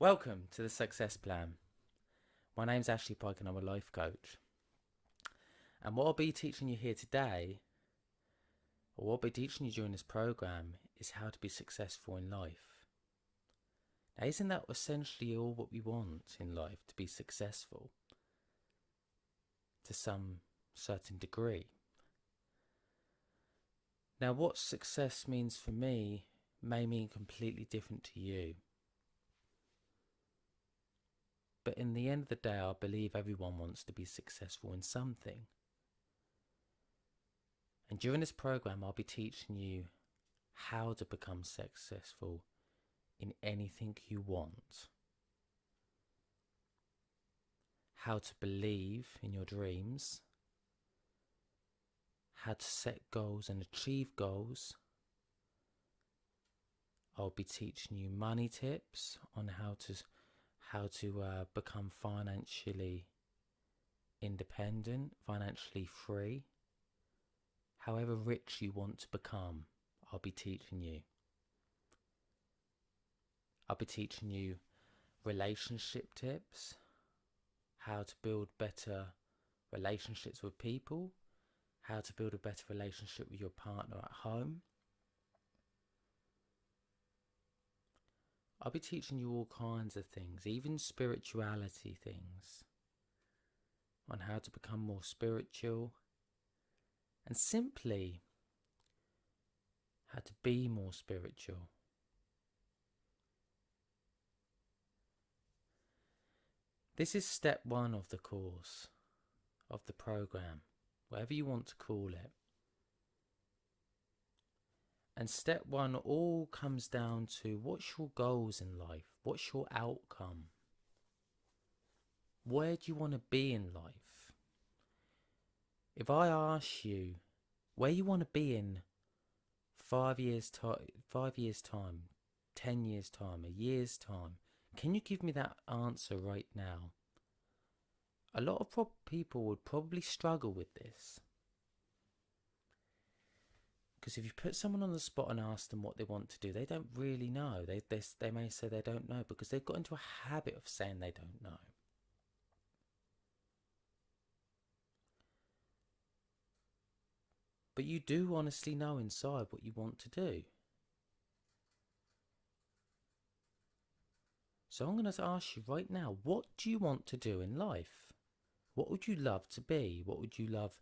Welcome to the Success Plan. My name's Ashley Pike and I'm a life coach. And what I'll be teaching you here today, or what I'll be teaching you during this program, is how to be successful in life. Now, isn't that essentially all what we want in life, to be successful to some certain degree? Now, what success means for me may mean completely different to you. But in the end of the day, I believe everyone wants to be successful in something. And during this program, I'll be teaching you how to become successful in anything you want. How to believe in your dreams. How to set goals and achieve goals. I'll be teaching you money tips on how to become financially independent, financially free. However rich you want to become, I'll be teaching you. I'll be teaching you relationship tips, how to build better relationships with people, how to build a better relationship with your partner at home. I'll be teaching you all kinds of things, even spirituality things, on how to become more spiritual, and simply how to be more spiritual. This is step one of the course, of the program, whatever you want to call it. And step one all comes down to, what's your goals in life? What's your outcome? Where do you want to be in life? If I ask you where you want to be in 5 years time, 10 years time, a year's time, can you give me that answer right now? A lot of people would probably struggle with this. Because if you put someone on the spot and ask them what they want to do, they don't really know. They may say they don't know because they've got into a habit of saying they don't know. But you do honestly know inside what you want to do. So I'm going to ask you right now, what do you want to do in life? What would you love to be? What would you love?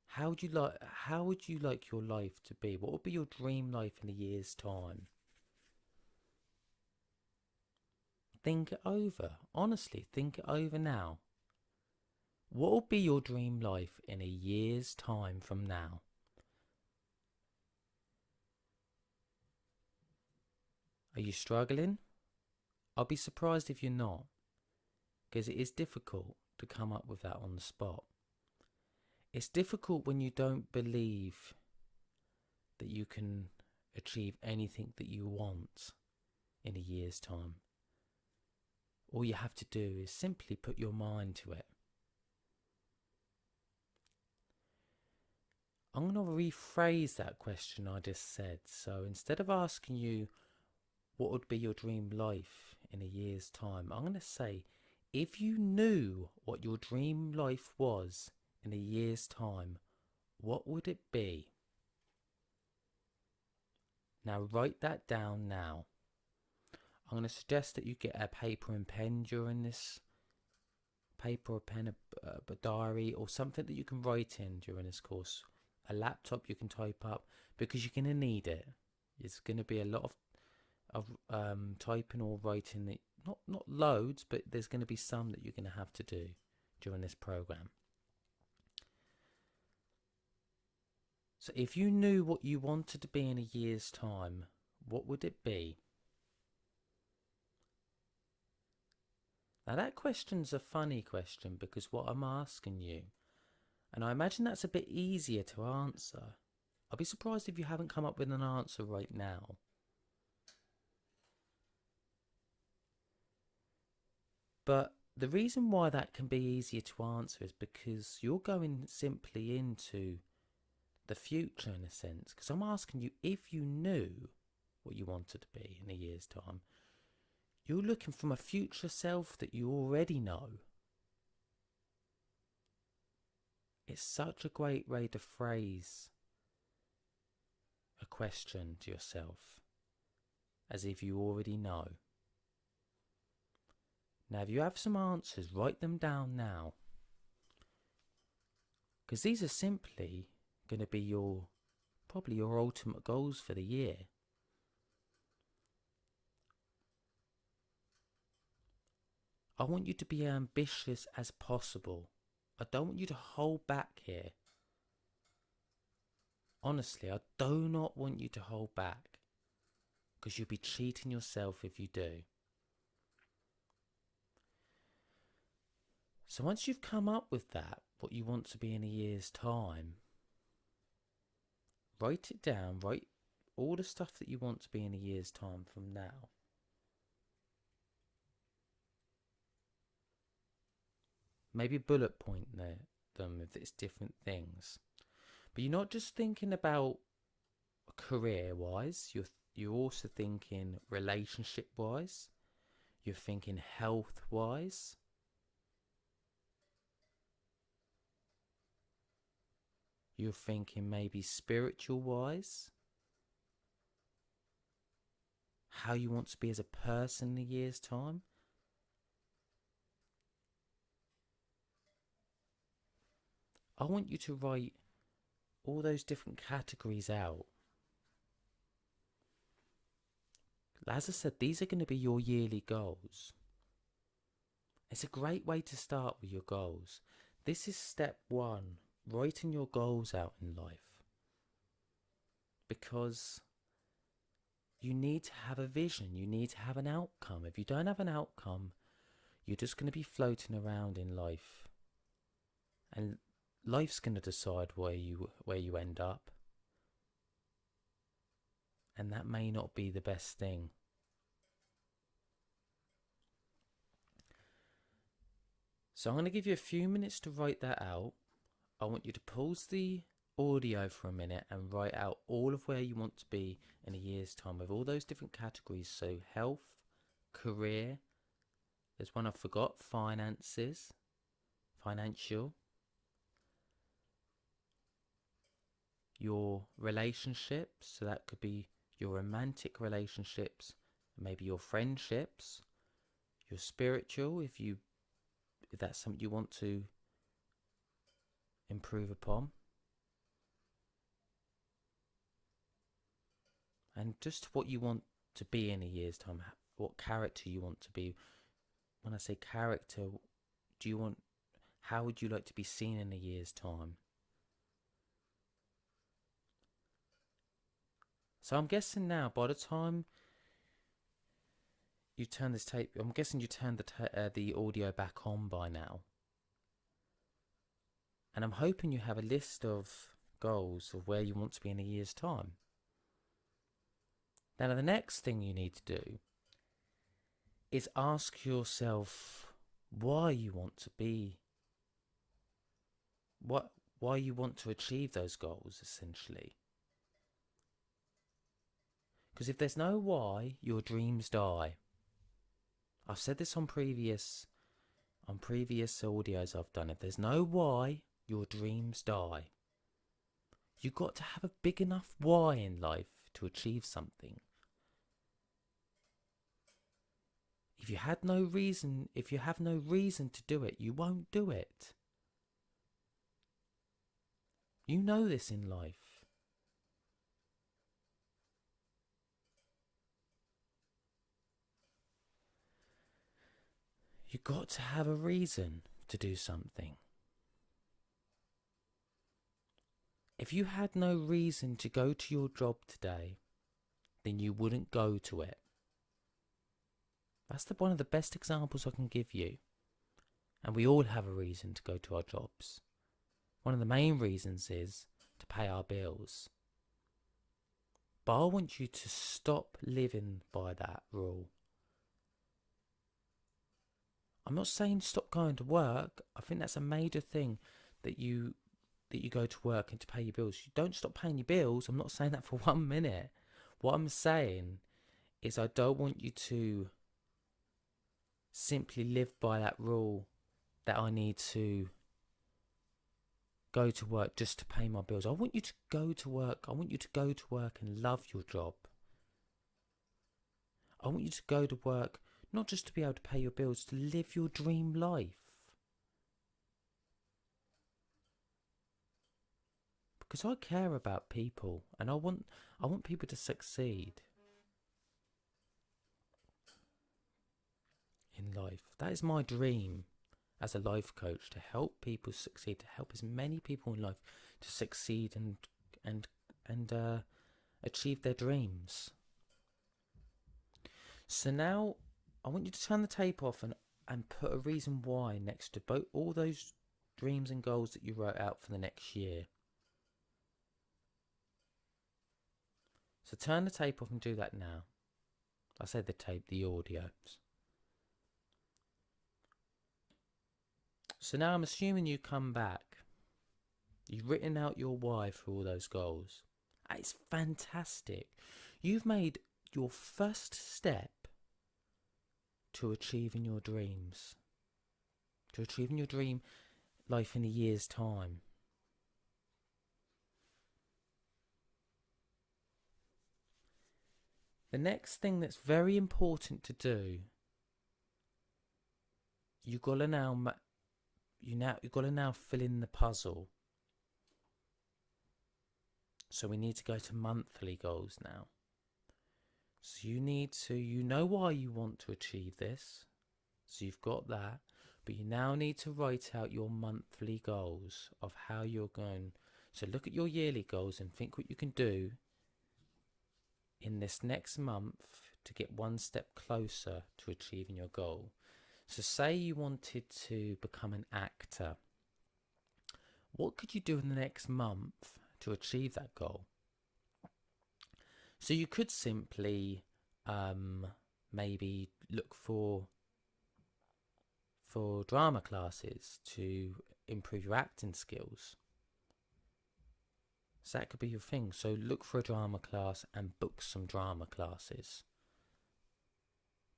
How would you like your life to be? What would be your dream life in a year's time? Think it over. Honestly, think it over now. What will be your dream life in a year's time from now? Are you struggling? I'll be surprised if you're not, because it is difficult to come up with that on the spot. It's difficult when you don't believe that you can achieve anything that you want in a year's time. All you have to do is simply put your mind to it. I'm going to rephrase that question I just said. So instead of asking you what would be your dream life in a year's time, I'm going to say, if you knew what your dream life was in a year's time, what would it be? Now write that down now. I'm going to suggest that you get a paper and pen during this. Paper or pen, a diary, or something that you can write in during this course. A laptop you can type up, because you're going to need it. It's going to be a lot of typing or writing, that not loads, but there's going to be some that you're going to have to do during this program. So if you knew what you wanted to be in a year's time, what would it be? Now that question's a funny question, because what I'm asking you, and I imagine that's a bit easier to answer. I'll be surprised if you haven't come up with an answer right now. But the reason why that can be easier to answer is because you're going simply into the future in a sense. Because I'm asking you, if you knew what you wanted to be in a year's time, You're looking from a future self that you already know. It's such a great way to phrase a question to yourself, as if you already know. Now, if you have some answers, write them down now. Because these are simply going to be probably your ultimate goals for the year. I want you to be ambitious as possible. I don't want you to hold back here. Honestly, I do not want you to hold back, because you'll be cheating yourself if you do. So once you've come up with that, what you want to be in a year's time, write it down, write all the stuff that you want to be in a year's time from now. Maybe bullet point them if it's different things. But you're not just thinking about career-wise, you're also thinking relationship-wise, you're thinking health-wise, you're thinking maybe spiritual-wise, how you want to be as a person in a year's time. I want you to write all those different categories out. As I said, these are going to be your yearly goals. It's a great way to start with your goals. This is step one, writing your goals out in life. Because you need to have a vision, you need to have an outcome. If you don't have an outcome, you're just going to be floating around in life. And life's going to decide where you end up. And that may not be the best thing. So I'm going to give you a few minutes to write that out. I want you to pause the audio for a minute and write out all of where you want to be in a year's time with all those different categories. So health, career, there's one I forgot, finances, financial, your relationships, so that could be your romantic relationships, maybe your friendships, your spiritual, if that's something you want to improve upon, and just what you want to be in a year's time, what character you want to be. When I say character, how would you like to be seen in a year's time? So I'm guessing now, by the time you turn this tape, I'm guessing you turned the audio back on by now. And I'm hoping you have a list of goals of where you want to be in a year's time. Now, the next thing you need to do is ask yourself why you want to be, why you want to achieve those goals, essentially. Because if there's no why, your dreams die. I've said this on previous audios I've done. If there's no why, your dreams die. You've got to have a big enough why in life to achieve something. If you have no reason to do it, you won't do it. You know this in life. You've got to have a reason to do something. If you had no reason to go to your job today, then you wouldn't go to it. That's one of the best examples I can give you. And we all have a reason to go to our jobs. One of the main reasons is to pay our bills. But I want you to stop living by that rule. I'm not saying stop going to work. I think that's a major thing, that you go to work and to pay your bills. You don't stop paying your bills. I'm not saying that for 1 minute. What I'm saying is I don't want you to simply live by that rule that I need to go to work just to pay my bills. I want you to go to work. I want you to go to work and love your job. I want you to go to work not just to be able to pay your bills, to live your dream life. Because I care about people and I want people to succeed in life. That is my dream as a life coach, to help people succeed, to help as many people in life to succeed and achieve their dreams. So now I want you to turn the tape off and put a reason why next to both all those dreams and goals that you wrote out for the next year. So turn the tape off and do that now. I say the tape, the audio. So now I'm assuming you come back. You've written out your why for all those goals. It's fantastic. You've made your first step to achieving your dreams. To achieving your dream life in a year's time. The next thing that's very important to do, you've got to now fill in the puzzle. So we need to go to monthly goals now. So you know why you want to achieve this. So you've got that, but you now need to write out your monthly goals of how you're going. So look at your yearly goals and think what you can do in this next month to get one step closer to achieving your goal. So say you wanted to become an actor. What could you do in the next month to achieve that goal? So you could simply maybe look for drama classes to improve your acting skills. So that could be your thing. So look for a drama class and book some drama classes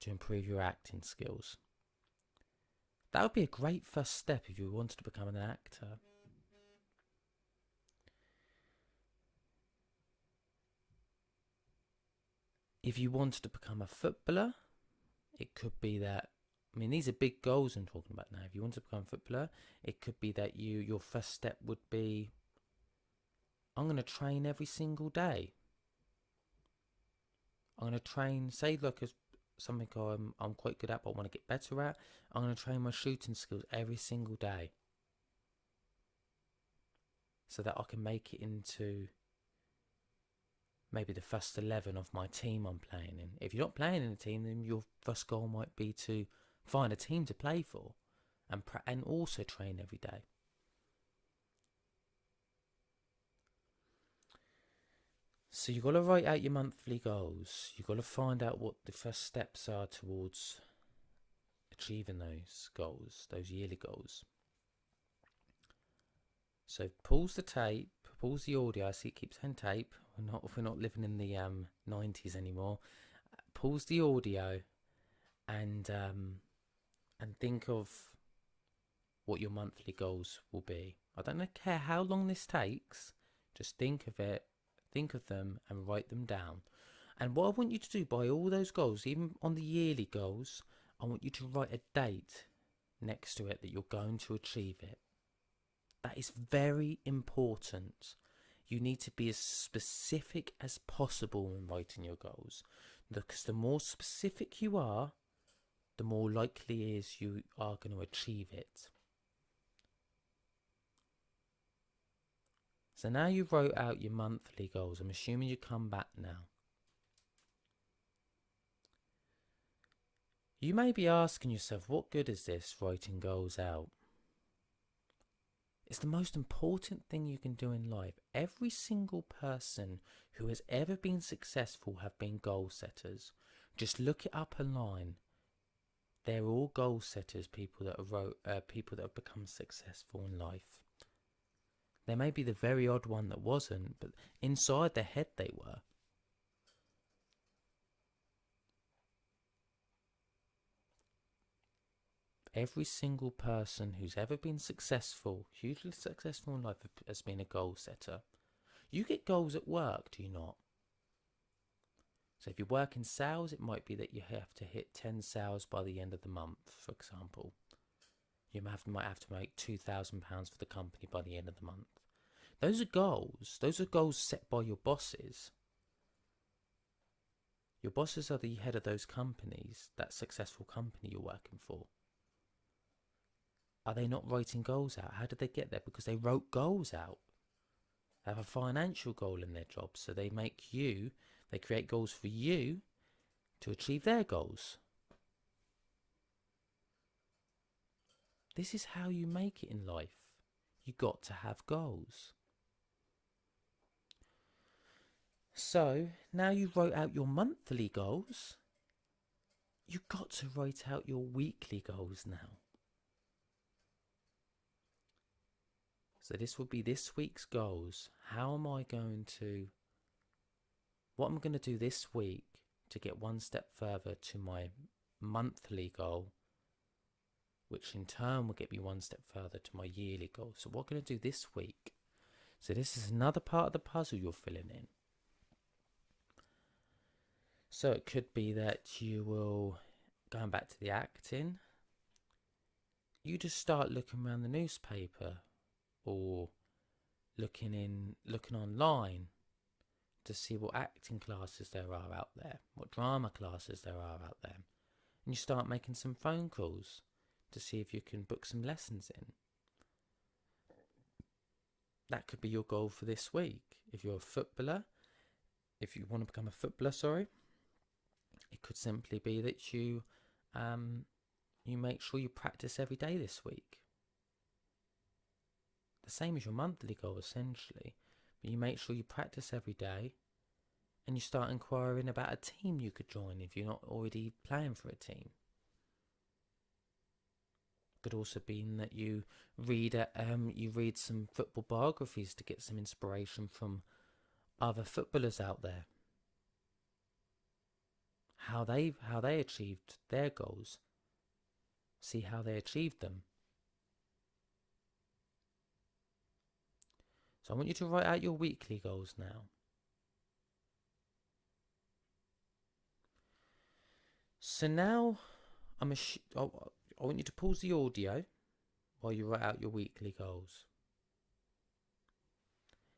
to improve your acting skills. That would be a great first step if you wanted to become an actor. If you wanted to become a footballer, it could be that, I mean, these are big goals I'm talking about now. If you want to become a footballer, it could be that your first step would be, I'm going to train every single day. I'm going to train, say, look, as something I'm quite good at, but I want to get better at. I'm going to train my shooting skills every single day so that I can make it into maybe the first 11 of my team I'm playing in. If you're not playing in a team, then your first goal might be to find a team to play for and also train every day. So you've got to write out your monthly goals. You've got to find out what the first steps are towards achieving those goals, those yearly goals. So pause the tape, pause the audio. I see it keeps saying tape. We're not living in the 90s anymore. Pause the audio and think of what your monthly goals will be. I don't care how long this takes. Just think of it, think of them, and write them down. And what I want you to do by all those goals, even on the yearly goals, I want you to write a date next to it that you're going to achieve it. That is very important. You need to be as specific as possible when writing your goals, because the more specific you are, the more likely it is you are going to achieve it. So now you wrote out your monthly goals. I'm assuming you come back now. You may be asking yourself, what good is this, writing goals out? It's the most important thing you can do in life. Every single person who has ever been successful have been goal setters. Just look it up online. They're all goal setters, people that have become successful in life. There may be the very odd one that wasn't, but inside their head they were. every single person who's ever been successful, hugely successful in life, has been a goal setter. You get goals at work, do you not? So if you work in sales, it might be that you have to hit 10 sales by the end of the month, for example. You might have to make £2,000 for the company by the end of the month. Those are goals. Those are goals set by your bosses. Your bosses are the head of those companies, that successful company you're working for. Are they not writing goals out? How did they get there? Because they wrote goals out. They have a financial goal in their job, so they create goals for you to achieve their goals. This is how you make it in life. You got to have goals. So now you've wrote out your monthly goals, you've got to write out your weekly goals now. So this will be this week's goals. What am I going to do this week to get one step further to my monthly goal, which in turn will get me one step further to my yearly goal. So what I'm going to do this week. So this is another part of the puzzle you're filling in. So it could be that you will, going back to the acting, you just start looking around the newspaper or looking online to see what acting classes there are out there, what drama classes there are out there. And you start making some phone calls to see if you can book some lessons in. That could be your goal for this week. If you're a footballer, if you want to become a footballer, it could simply be that you make sure you practice every day this week. The same as your monthly goal, essentially. But you make sure you practice every day, and you start inquiring about a team you could join if you're not already playing for a team. Could also be that you read some football biographies to get some inspiration from other footballers out there. How they achieved their goals. See how they achieved them. So I want you to write out your weekly goals now. So now I want you to pause the audio while you write out your weekly goals.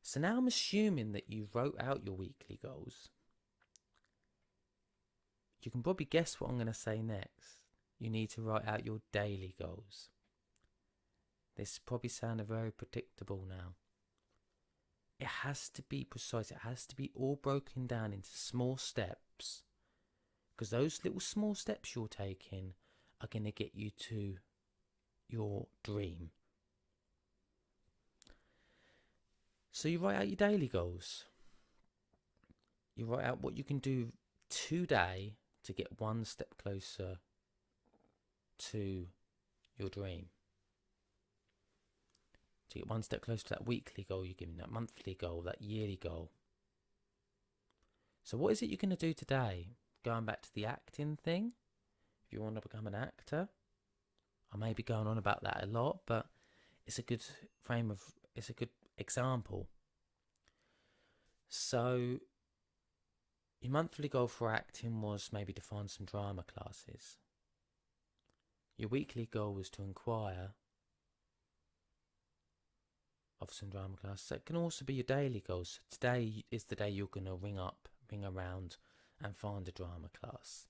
So now I'm assuming that you wrote out your weekly goals. You can probably guess what I'm going to say next. You need to write out your daily goals. This probably sounded very predictable now. It has to be precise. It has to be all broken down into small steps. Because those little small steps you're taking are going to get you to your dream. So you write out your daily goals. You write out what you can do today to get one step closer to your dream. To get one step closer to that weekly goal you're giving, that monthly goal, that yearly goal. So what is it you're going to do today? Going back to the acting thing, if you want to become an actor, I may be going on about that a lot, but it's a good example. So your monthly goal for acting was maybe to find some drama classes. Your weekly goal was to inquire of some drama classes. So it can also be your daily goals. So today is the day you're going to ring around and find a drama class.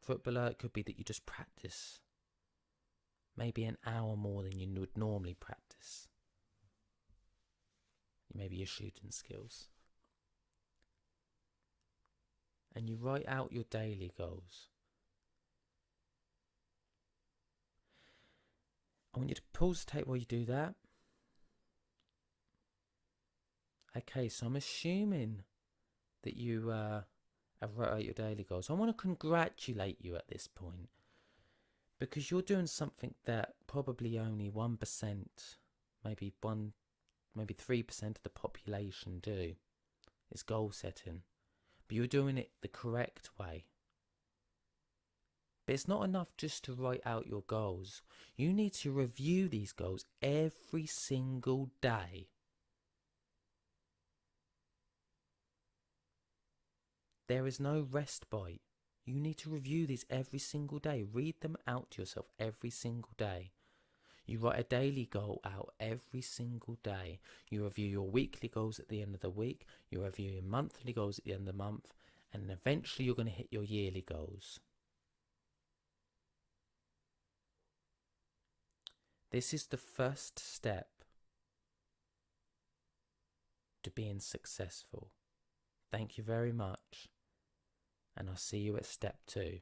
Footballer, it could be that you just practice maybe an hour more than you would normally practice. Maybe your shooting skills. And you write out your daily goals. I want you to pause the tape while you do that. Okay, so I'm assuming that you have wrote out your daily goals. I want to congratulate you at this point, because you're doing something that probably only 1%, maybe 3% of the population do. It's goal setting. But you're doing it the correct way. But it's not enough just to write out your goals. You need to review these goals every single day. There is no respite. You need to review these every single day. Read them out to yourself every single day. You write a daily goal out every single day. You review your weekly goals at the end of the week. You review your monthly goals at the end of the month. And eventually you're going to hit your yearly goals. This is the first step to being successful. Thank you very much. And I'll see you at step 2.